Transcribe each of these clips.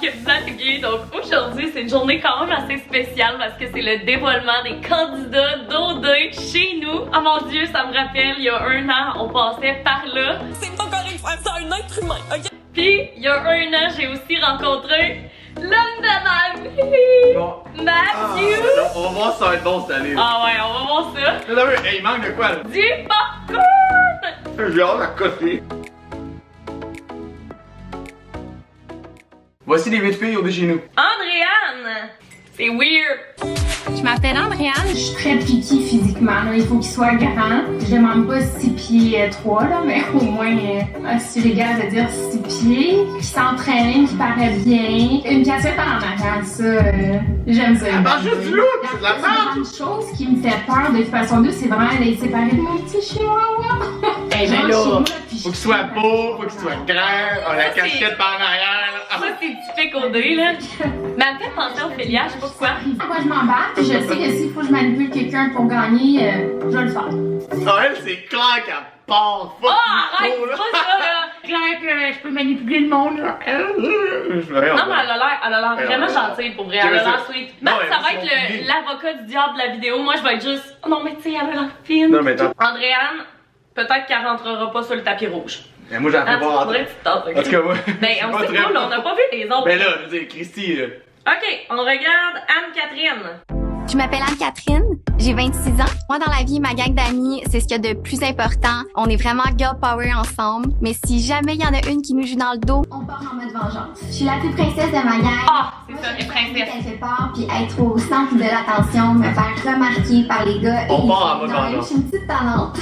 Salut! Donc aujourd'hui, c'est une journée quand même assez spéciale parce que c'est le dévoilement des candidats d'OD chez nous. Oh mon Dieu, ça me rappelle, il y a 1 an, on passait par là. C'est pas correct de faire ça à un être humain, ok? Puis, il y a 1 an, j'ai aussi rencontré l'homme de ma vie! Bon. Matthew! Ah, on va voir si ça va être bon cette année. Ah ouais, on va voir ça. Là, hey, il manque de quoi là? Du popcorn! J'ai hâte à côté. Voici les 8 filles au de chez nous. Andréane! C'est weird! Je m'appelle Andréane. Je suis très piquée physiquement, là. Il faut qu'il soit grand. Je demande pas 6 pieds 3, là, mais au moins, si les gars de dire 6 pieds, qui s'entraîne, qui paraît bien. Une cassette en arrière, ça, j'aime ça. Elle marche juste du look, c'est de la merde! Une chose qui me fait peur de toute façon d'eux, c'est vraiment d'être séparé de mon petit chihuahua. Hey, mais là, Faut qu'il soit beau, faut qu'il soit grand, la casquette par en arrière. ça c'est typique OD là. Mais elle me fait penser au Ophélia, je sais pas pourquoi. Moi, je m'embarque, puis je sais que s'il faut que je manipule quelqu'un pour gagner, je vais le faire. Ah, elle, c'est clair qu'elle part fuck. Oh, arrête, c'est pas ça là! Claire que je peux manipuler le monde, là. Non, mais elle a l'air vraiment gentille pour vrai. Elle a l'air sweet. Même Non, ça va mais être l'avocat du diable de la vidéo. Moi, je vais être juste. Oh non, mais tu sais, elle a l'air fine. Non, mais attends. Andréane, peut-être qu'elle rentrera pas sur le tapis rouge. Mais moi, j'en fais Ah, tu pas faudrait rentrer. que tu tentes, ok? En tout cas, moi. Ben, on sait pas, là, on n'a pas vu les autres. Ben là, je veux dire, Christy, là. Ok, on regarde Anne-Catherine. Je m'appelle Anne-Catherine, j'ai 26 ans. Moi, dans la vie, ma gang d'amis, c'est ce qu'il y a de plus important. On est vraiment girl power ensemble. Mais si jamais il y en a une qui nous joue dans le dos, On part en mode vengeance. Je suis la plus princesse de ma gang. Ah, c'est ça, les princesses. Elle fait peur, puis être au centre de l'attention, me faire remarquer par les gars. On et part en les mode filles. vengeance. Je suis une petite talente.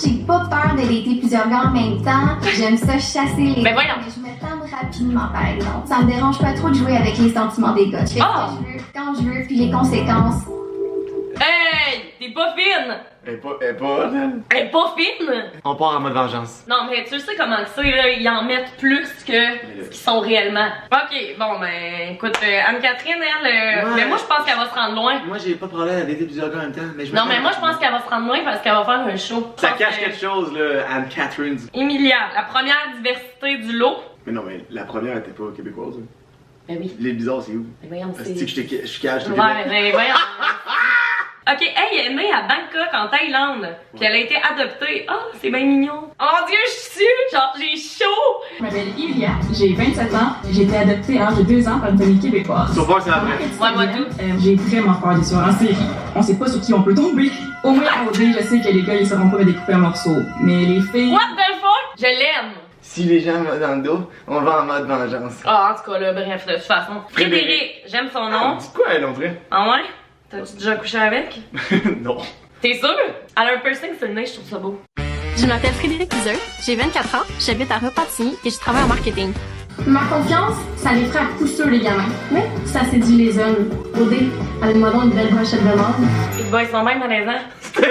J'ai pas peur de dater plusieurs gars en même temps. J'aime ça chasser les Mais gars, voyons. mais je me tente rapidement, par exemple. Ça me dérange pas trop de jouer avec les sentiments des gars. Je fais Ah. ce que je veux, quand je veux, puis les conséquences. Hey, t'es pas fine. Elle est pas. Elle est pas fine. On part en mode vengeance. Non, mais tu sais comment c'est, là, ils en mettent plus que ce qu'ils sont réellement. Ok, bon, ben, écoute, Anne-Catherine, elle, Ouais. mais moi, je pense qu'elle va se rendre loin. Moi, j'ai pas de problème à dater plusieurs gars en même temps, mais je Non, mais moi, je pense qu'elle va se rendre loin parce qu'elle va faire un show. Ça Je pense cache que- quelque chose, là, Anne-Catherine. Emilia, la première diversité du lot. Mais non, mais la première était pas québécoise. Hein. Ben oui, Les bizarres, c'est où? ben voyons, Parce que je suis cash, je Ouais, mais voyons. Ok, elle est née à Bangkok, en Thaïlande. Puis elle a été adoptée. Oh, c'est bien mignon. Oh mon Dieu, je suis genre j'ai chaud. Je m'appelle Ilia, j'ai 27 ans, j'ai été adoptée à l'âge de 2 ans par une famille québécoise. Sauf pas que c'est la vraie. Ouais, moi tout. J'ai vraiment peur des tueurs en série. On sait pas sur qui on peut tomber. Au moins à OD, je sais que les gars ils sauront pas me découper en morceaux. Mais les filles... What the fuck? Je l'aime. Si les gens vont dans le dos, on va en mode vengeance. Ah, en tout cas, là, bref, de toute façon. Frédéric, j'aime son nom. Dis quoi, elle, on dirait? Ah ouais? T'as-tu déjà couché avec? Non. T'es sûr? Elle a un piercing sur le nez, je trouve ça beau. je m'appelle Frédéric Liseux, j'ai 24 ans, j'habite à Repentigny et je travaille en marketing. Ma confiance, ça les ferait à coup sûr, les gamins. Mais ça séduit les hommes. OD, allez-moi donc une belle brochette de mort. Les boys sont même malaisants. C'est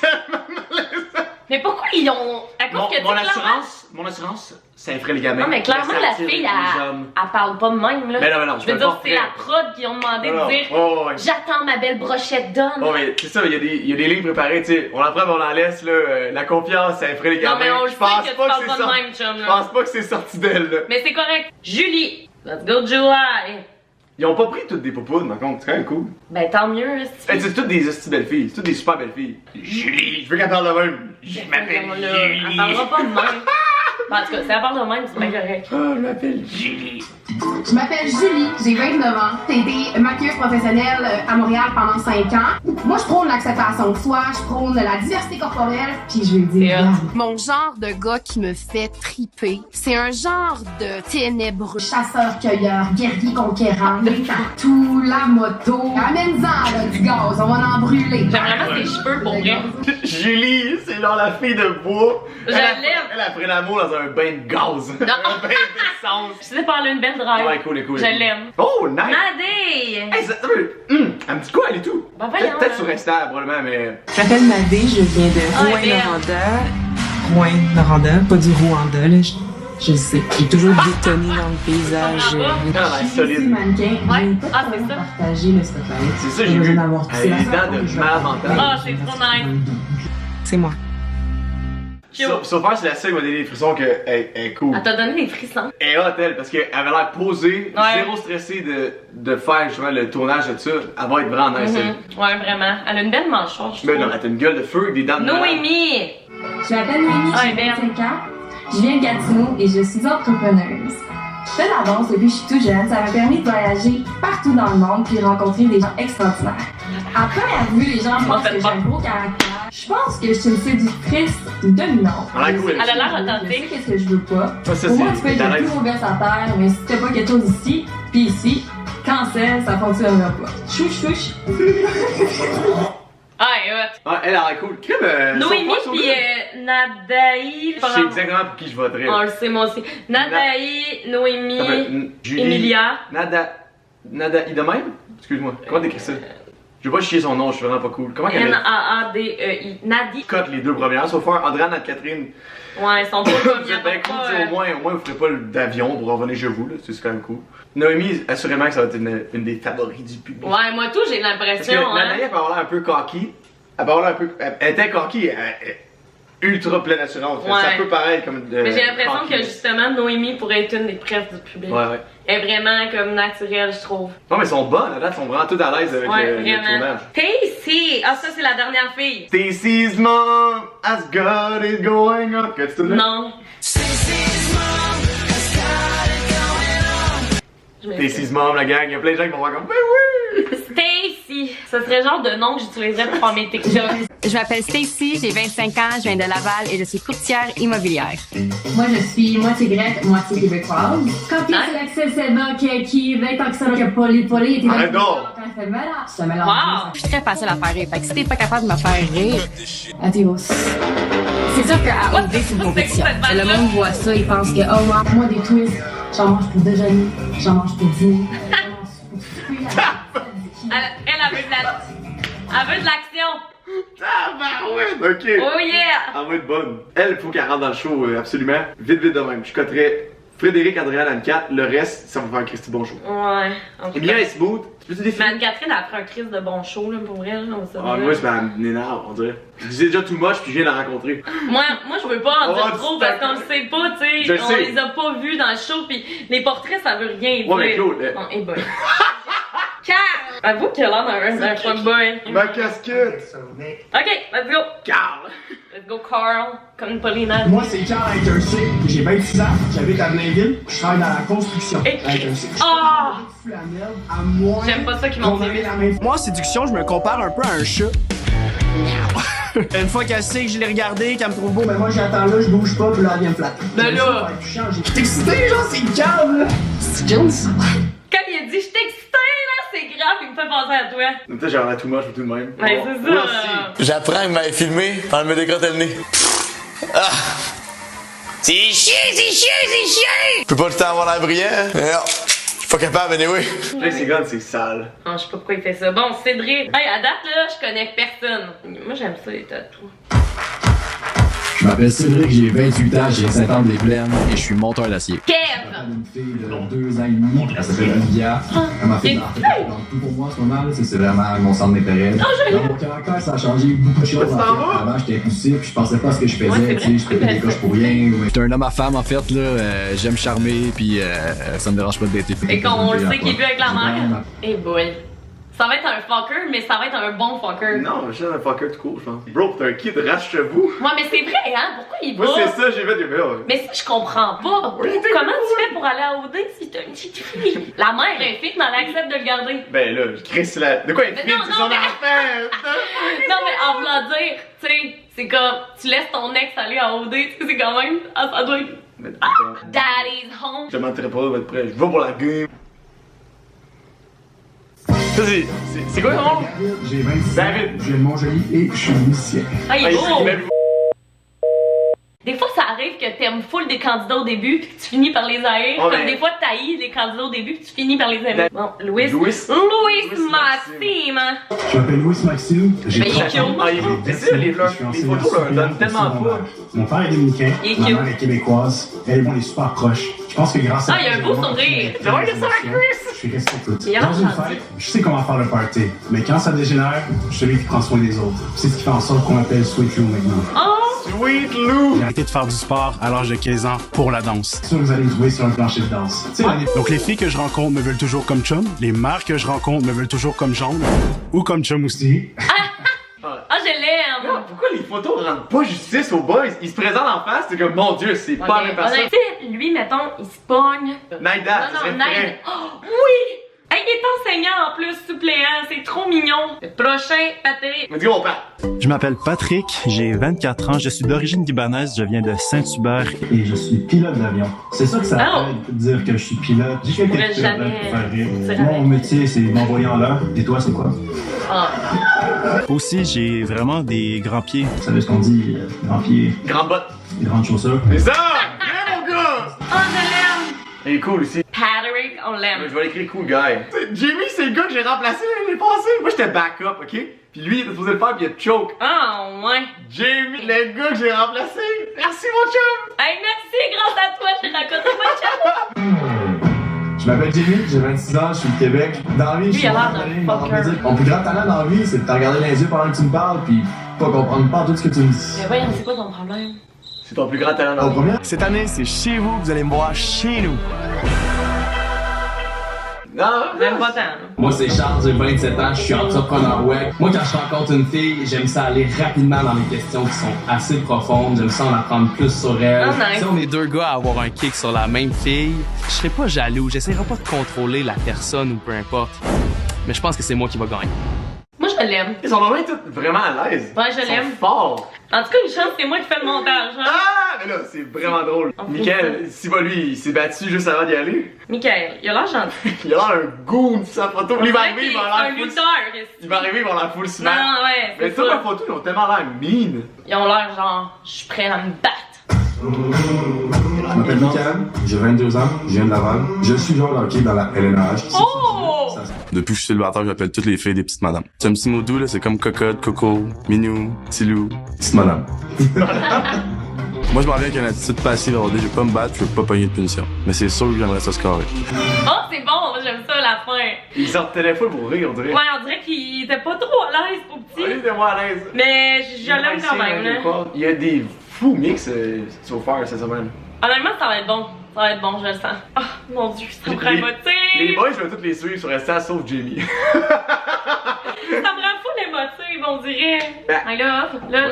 tellement malaisant. Mais pourquoi ils ont. À cause que tu sais, clairement- Mon assurance, ça ferait les gamins. Non, mais clairement, ça la attire fille, les elle hommes. parle pas de même, là. Mais non, Je veux peux dire, pas c'est faire. la prod qui ont demandé Non, de dire oh, ouais. j'attends ma belle brochette d'homme. Oh, mais c'est ça, il y a des lignes préparées, tu sais. On la prend, mais on la laisse, là. La confiance, ça ferait les gamins. Non, mais on le Je sait pense que tu pas parles c'est pas de sorti- même, chum, Je là. pense pas que c'est sorti d'elle, là. Mais c'est correct. Julie. Let's go, July. Ils ont pas pris toutes des popounes, par contre, c'est quand même cool. Ben, tant mieux, là, si Hey, c'est toutes des hosties belles filles, c'est toutes des super belles filles. Julie, je veux qu'elle parle de même. Je m'appelle Elle Julie. parlera pas de même. En tout cas, si elle parle de même, c'est bien correct. Oh, je m'appelle Julie. Je m'appelle Julie, j'ai 29 ans. J'ai été maquilleuse professionnelle à Montréal pendant 5 ans. Moi, je prône l'acceptation de soi, je prône la diversité corporelle, puis je veux dire... C'est hot. Mon genre de gars qui me fait triper, c'est un genre de ténébreux. Chasseur-cueilleur, guerrier-conquérant, les tatous, la moto. Amène-en, là, du gaz, on va en brûler. J'aime vraiment ses cheveux pour vrai. Julie, c'est genre la fille de bois. Je Elle l'aime. Elle a pris l'amour dans un bain de gaz. Non. Un bain d'essence. Je sais parler une belle drive. Ouais, cool, cool. Je l'aime. Oh, nice. Nadé! Hey, elle me dit quoi, elle et tout? Ben voyons, Peut-être là. sur Insta, probablement, mais. Je m'appelle Madé, je viens de Ah, belle. Rouen-Noranda. Rouen-Noranda, pas du Rwanda, là. Je sais. J'ai toujours détonné dans le paysage. Ah, C'est solide. mannequin, Ouais. j'ai pas Ah, trop c'est ça. partagé le spotlight. C'est ça, j'ai vu. Elle a des dents de malade mental. Ah, c'est trop nice. C'est moi. Sophia, c'est la seule qui m'a donné des frissons qu'elle est cool. Elle t'a donné des frissons. Elle est hot, elle, parce qu'elle avait l'air posée, Ouais. zéro stressée de faire justement le tournage de ça. Elle va être vraiment nice, elle. Ouais, vraiment. Elle a une belle mâchoire, je Mais trouve. non, elle a une gueule de feu avec des dents de malade. Noémie! Je m'appelle Noémie, Ah, j'ai merde. 25 ans. Je viens de Gatineau et je suis entrepreneuse. Je fais de la danse depuis que je suis toute jeune. Ça m'a permis de voyager partout dans le monde puis rencontrer des gens extraordinaires. À première vue, les gens pensent que j'ai un gros caractère. Je pense que je suis une séductrice dominante. Elle a l'air cool, Elle a l'air Je sais authentique. qu'est-ce que je veux pas. Ça, Pour moi, tu c'est peux être le talent. plus beau gosse à terre, mais si t'as pas quelque chose ici, puis ici, cancel, ça fonctionnera pas. Chouche, chouche. Ah, et hot. Ah, elle a l'air cool. Crème, Noémie Sophia, pis Nadaï. je sais exactement pour qui je voterais. On le sait, moi aussi. Nadaï, Noémie, Julie. Emilia. Nada, de même? Excuse-moi, comment t'écris ça? Je vais pas chier son nom, je suis vraiment pas cool. Comment qu'elle est? N-A-A-D-E-I. Nadi. Cote les deux premières, sauf un, Andréane et Catherine. Ouais, ils sont pas Vous premiers. êtes bien cool, tu sais, au moins vous ferez pas d'avion pour revenir chez vous, là, c'est quand même cool. Noémie, assurément que ça va être une des favoris du public. Ouais, moi tout, j'ai Parce que l'impression, la hein. Naïa peut avoir l'air un peu cocky. Elle peut avoir l'air un peu. Elle était cocky, elle est ultra pleine d'assurance. Ouais. Ça peut paraître comme. Mais j'ai l'impression cocky. que justement, Noémie pourrait être une des presses du public. Ouais. Elle est vraiment comme naturelle, je trouve. Non, mais elles sont bonnes, là, elles sont vraiment toutes à l'aise avec Ouais, le vraiment. tournage. Stacy! Ah, ça, c'est la dernière fille. Stacy's mom has got it going on. Que tu Non. Stacy's mom, la gang, il y a plein de gens qui vont voir comme. Oui, oui! Stacy! Ce serait le genre de nom que j'utiliserais pour faire mes TikTok. Je m'appelle Stacy, j'ai 25 ans, je viens de Laval et je suis courtière immobilière. Moi, je suis moitié grecque, moitié québécoise. Quand tu es l'accès Seba, qui veut tant que ça, que Polly, t'es Arrête donc! quand elle fait le mélange, ça mélange. Wow! Je suis très facile à faire rire, fait que si t'es pas capable de me faire rire, Adios. c'est sûr qu'à OD, c'est une compétition. Le monde voit ça, il pense que, Oh, wow, moi, des twists, j'en mange pour déjeuner, j'en mange pour dîner, j'en mange pour souper. Elle veut de l'action. Tabarouette! Ok! Oh yeah! Elle va être bonne. Elle, il faut qu'elle rentre dans le show, absolument. Vite de même. Je coterais Frédéric, Andréane, Anne-Cat. Le reste, ça va faire un Christy bon show. Ouais. En tout Emilia cas. est smooth. Tu peux te définir? Mais Anne-Catherine a fait un crise de bon show, là, pour vrai, là, on sait Ah, moi, c'est ma nénard, on dirait. Je disais déjà tout moche, puis je viens de la rencontrer. Moi, je veux pas en Oh, dire tu trop t'as- parce qu'on le sait pas, tu Je le sais. On sais. les a pas vus dans le show, pis les portraits, ça veut rien dire. Ouais, mais Claude, Bon, hey boy. Carl! Avoue qu'il a l'air d'un fuckboy. Ma casquette! Ok, let's go! Carl! Let's go, Carl! Comme Paulina. Moi, c'est Carl avec un C. J'ai 26 ans, j'habite à Blainville, je travaille dans la construction Et- avec un C. Ah! Je fous la merde à moins J'aime pas ça qu'ils qu'on m'ont ait dit. la même. Moi, en séduction, je me compare un peu à un chat. Une fois qu'elle sait que je l'ai regardé, qu'elle me trouve beau, ben moi j'attends là, je bouge pas, puis là elle vient me flatter. Ben là. Je suis excité, genre, c'est calme, là. C'est chill, ça. Quand il a dit je t'excité, là, c'est grave, il me fait penser à toi. Peut-être j'ai l'air tout moche ou tout de même. Ouais, c'est ça. Moi aussi. J'apprends qu'il m'avait filmé pendant de me décrotter le nez. Ah! C'est chiant, c'est chiant, c'est chiant! Je peux pas tout le temps avoir l'air brillant, hein? Mais non, je suis pas capable, anyway. Là, c'est gone, c'est sale. Non, je sais pas pourquoi il fait ça. Bon, Cédric. Hey, à date, là, je connais personne. Moi, j'aime ça, les tatous. Je m'appelle Cédric, j'ai 28 ans, j'ai 50 des plaines et je suis monteur d'acier. Kev! Une fille de 2 ans et demi, elle s'appelle Olivia. Elle m'a fait de l'art. Donc, tout pour moi en ce moment, là, c'est vraiment mon centre d'intérêt. Dans mon caractère, ça a changé beaucoup de choses. En fait. Avant, j'étais impulsif, puis je pensais pas à ce que je faisais. Tu sais, je pétais des coches pour rien. J'étais un homme à femme, en fait. Là, j'aime charmer, puis ça me dérange pas d'être épais. Et qu'on le sait qu'il est vu avec la mère. Hey boy. Ça va être un fucker, mais ça va être un bon fucker. Non, je suis un fucker tout court, je pense. Bro, t'es un kid rache-vous. Moi, mais c'est vrai, hein? Pourquoi il va? Moi, c'est ça, j'ai fait des vidéos. Mais ça, je comprends pas. Oui, Comment tu fais pour aller à OD si t'as une petite fille? La mère est fille, mais elle accepte de le garder. Ben là, Chris, la. De quoi il Mais filme? non, C'est non, son mais- enfant! Non, mais en voulant dire, tu sais, c'est comme, tu laisses ton ex aller à OD, tu sais, c'est quand même, ah, ça doit être. Mais Daddy's home. je te mentirais pas, va être prêt. Je vais pour la game. Ça, c'est quoi ton nom? J'ai 26 ans, David. je viens de Montjoly et je suis musicien. Ah, il est beau. il m'a- Des fois, ça arrive que t'aimes full des candidats au début puis que tu finis par les haïr. Ouais, Comme mais- des fois, t'haïs des candidats au début puis tu finis par les aimer. Bon, Louis Maxime. Maxime. Je m'appelle Louis Maxime, j'ai Mais il est 30 ans. cute. Ah, il est- c'est ça, les fleurs. Je suis Les enseignant photos leur supérieur donnent tellement secondaire. pas. Mon père est dominicain, Il est ma cute. mère est québécoise. Elle et moi, on est super proches. Je pense que grâce à Ah, il a un j'ai beau vraiment sourire. appris à Ça va, il y a ça, être Chris. Je suis resté tout. Il a Dans une l'air fête, je sais comment faire le party. Mais quand ça dégénère, je suis celui qui prend soin des autres. C'est ce qui fait en sorte qu'on m'appelle Sweet Lou maintenant. Oh! Sweet Lou! J'ai arrêté de faire du sport à l'âge de 15 ans pour la danse. C'est sûr que vous allez jouer sur un plancher de danse. Donc les filles que je rencontre me veulent toujours comme chum, les mères que je rencontre me veulent toujours comme gendre, ou comme chum aussi. Ah, je l'aime! Non, pourquoi les photos rendent pas justice aux boys? Ils se présentent en face, c'est comme mon Dieu, c'est pas la même personne. Tu sais, lui, mettons, il se pogne. Naïda, Non, Naïda. Oh, oui! Hey, il est enseignant en plus, suppléant, c'est trop mignon. Le prochain, Patrick. Mais dis mon père. Je m'appelle Patrick, j'ai 24 ans, je suis d'origine libanaise, je viens de Saint-Hubert. Et je suis pilote d'avion. C'est ça que ça aide de dire que je suis pilote. J'ai fait quelque chose pour faire rire. Mon métier, c'est m'envoyer en l'air. Et toi, c'est quoi? Aussi, j'ai vraiment des grands pieds. Vous savez ce qu'on dit, grands pieds. Grandes bottes. Des grandes chaussures. C'est ça! Viens mon gars! Oh, je l'aime! Il est cool aussi. Patrick, on l'aime. Je vais l'écrire cool guy. Jamie, c'est le gars que j'ai remplacé l'année passée. Moi, j'étais backup, ok? Puis lui, il était supposé le faire, puis il a choke. Ah, ouais. Jamie, le gars que j'ai remplacé. Merci, mon chum! Hey, merci, grâce à toi, j'ai rencontré mon chum. Je m'appelle Jamie, j'ai 26 ans, je suis du Québec. Dans la vie, je suis mon plus grand talent dans la vie, c'est de te regarder dans les yeux pendant que tu me parles, puis pas comprendre pas tout ce que tu me dis. Mais voyons, c'est quoi ton problème? C'est ton plus grand talent dans la vie. Cette année, c'est chez vous que vous allez me voir chez nous. Non, même pas tant. Moi, c'est Charles, j'ai 27 ans, je suis entrepreneur web. Moi, quand je rencontre une fille, j'aime ça aller rapidement dans les questions qui sont assez profondes. J'aime ça en apprendre plus sur elle. Oh, nice. Si on est deux gars à avoir un kick sur la même fille, je serais pas jaloux, j'essaierai pas de contrôler la personne ou peu importe. Mais je pense que c'est moi qui va gagner. Moi, je l'aime. Ils sont vraiment tous vraiment à l'aise. Ouais, je l'aime. Fort. En tout cas, une chance, c'est moi qui fais le montage. Hein? Ah, mais là, c'est vraiment drôle. Michael, si va lui, il s'est battu juste avant d'y aller. Michael, il a l'air gentil. Il a l'air un goon sur sa photo. Il va arriver, il va avoir l'air full. Il va arriver, il va avoir l'air full souvent. Non, ouais. Mais toute la photo, ils ont tellement l'air mean. Ils ont l'air genre, je suis prêt à me battre. Je m'appelle Michael, j'ai 22 ans, je viens de Laval. Je suis joueur de hockey dans la LNH. Oh! Depuis que je suis célibataire, j'appelle toutes les filles des petites madames. C'est un petit mot doux, là, c'est comme cocotte, coco, minou, Tilou, petite madame. Moi, je m'en viens avec une attitude passive à je vais pas me battre, je veux pas pogner de punition. Mais c'est sûr que j'aimerais ça scorer. Oh, c'est bon, j'aime ça, la fin. Il sortait des fois pour rire, on dirait. Ouais, on dirait qu'il était pas trop à l'aise pour petit. Ouais, il était moins à l'aise. Mais je l'aime quand même, là. Il y a des fous mix so far cette semaine. Honnêtement, ça va être bon. Ça va être bon, je le sens. Oh, mon Dieu, ça me rend émotive. Les boys, je vais tous les suivre sur Insta, sauf Jamie. Ça me rend fou l'émotive, on dirait. Mais là,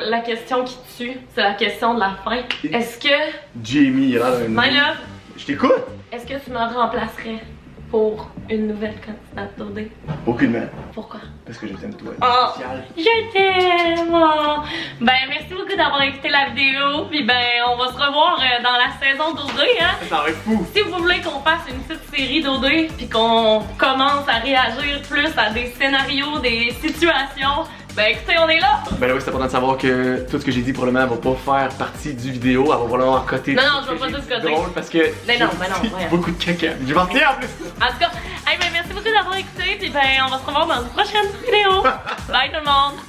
la question qui tue, c'est la question de la fin. Est-ce que... Jamie, il a l'air d'un... My love. Je t'écoute. Est-ce que tu me remplacerais pour une nouvelle candidate d'OD? Aucunement. Pourquoi? Parce que je t'aime toi. Oh, je t'aime! Oh. Ben, merci beaucoup d'avoir écouté la vidéo. Puis ben, on va se revoir dans la saison d'OD, hein? Ça va être fou! Si vous voulez qu'on fasse une petite série d'OD, puis qu'on commence à réagir plus à des scénarios, des situations, ben écoutez, on est là! Ben là, oui, c'est important de savoir que tout ce que j'ai dit probablement va pas faire partie du vidéo. Elle va probablement coter. Non, non, je vais pas tout coter. C'est drôle parce que. Ben non, ouais. Beaucoup de caca. Je vais en tenir en plus! En tout cas, hey, ben merci beaucoup d'avoir écouté, puis ben on va se revoir dans une prochaine vidéo. Bye tout le monde!